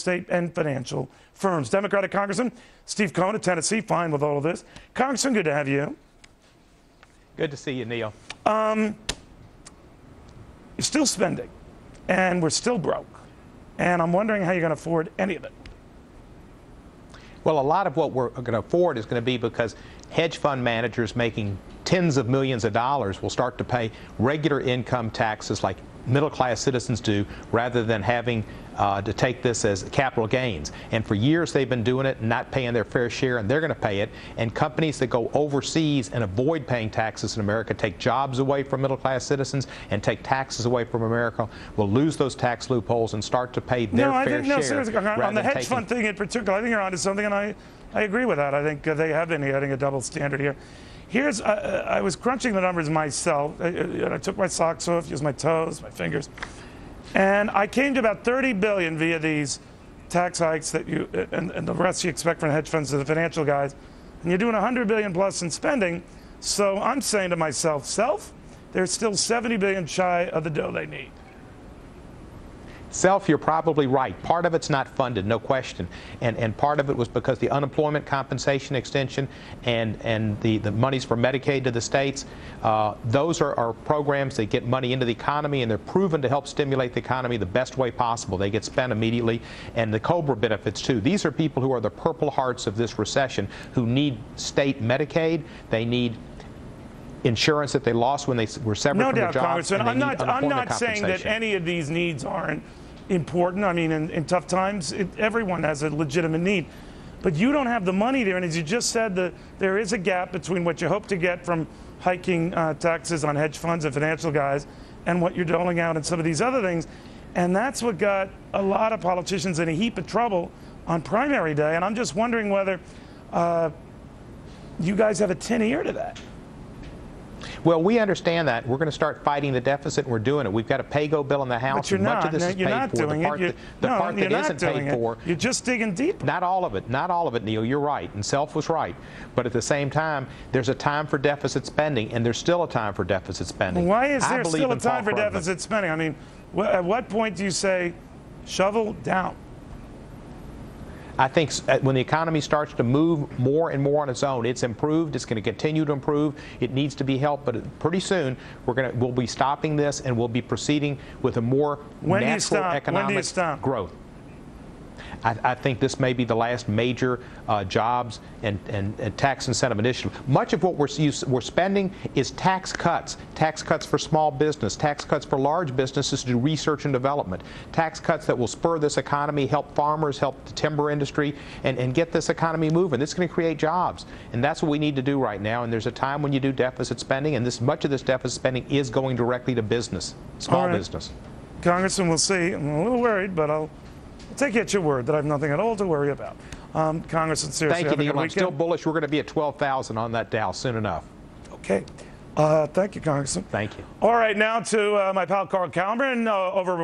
estate and financial firms. Democratic Congressman Steve Cohen of Tennessee, fine with all of this. Congressman, good to have you. Good to see you, Neil. You're still spending, and we're still broke. And I'm wondering how you're going to afford any of it. Well, a lot of what we're going to afford is going to be because hedge fund managers making tens of millions of dollars will start to pay regular income taxes like middle-class citizens do, rather than having to take this as capital gains. And for years they've been doing it and not paying their fair share, and they're going to pay it. And companies that go overseas and avoid paying taxes in America, take jobs away from middle-class citizens and take taxes away from America, will lose those tax loopholes and start to pay their fair share. Seriously, on the hedge fund thing in particular, I think you're onto something, and I agree with that. I think they have been getting a double standard here. Here's, I was crunching the numbers myself. I took my socks off, used my toes, my fingers, and I came to about $30 billion via these tax hikes that you and the rest you expect from hedge funds to the financial guys. And you're doing $100 billion plus in spending. So I'm saying to myself, they're still $70 billion shy of the dough they need. You're probably right. Part of it's not funded, no question. And part of it was because the unemployment compensation extension and the monies for Medicaid to the states, those are programs that get money into the economy, and they're proven to help stimulate the economy the best way possible. They get spent immediately. And the COBRA benefits, too. These are people who are the Purple Hearts of this recession, who need state Medicaid. They need insurance that they lost when they were severed from their jobs. No doubt, Congressman. I'm not saying that any of these needs aren't important. I mean, in tough times, everyone has a legitimate need. But you don't have the money there. And as you just said, there is a gap between what you hope to get from hiking taxes on hedge funds and financial guys and what you're doling out in some of these other things. And that's what got a lot of politicians in a heap of trouble on primary day. And I'm just wondering whether you guys have a tin ear to that. Well, we understand that. We're going to start fighting the deficit, and we're doing it. We've got a pay-go bill in the House. But you're much not. of this is you're paid not for. Doing The part that isn't paid for. You're just digging deeper. Not all of it. Not all of it, Neil. You're right. And Self was right. But at the same time, there's a time for deficit spending, and there's still a time for deficit spending. Why is there still a time for deficit spending? I mean, at what point do you say, shovel down? I think when the economy starts to move more and more on its own, it's improved. It's going to continue to improve. It needs to be helped, but pretty soon we'll be stopping this, and we'll be proceeding with a more natural economic growth. I think this may be the last major jobs and tax incentive initiative. Much of what we're spending is tax cuts for small business, tax cuts for large businesses to do research and development, tax cuts that will spur this economy, help farmers, help the timber industry, and get this economy moving. It's going to create jobs, and that's what we need to do right now. And there's a time when you do deficit spending, and much of this deficit spending is going directly to business, small business. Congressman, we'll see. I'm a little worried, but I'll take you at your word that I have nothing at all to worry about. Congressman, seriously, thank you, Neil. I'm still bullish. We're going to be at 12,000 on that Dow soon enough. Okay. Thank you, Congressman. Thank you. All right, now to my pal Carl Calbrin over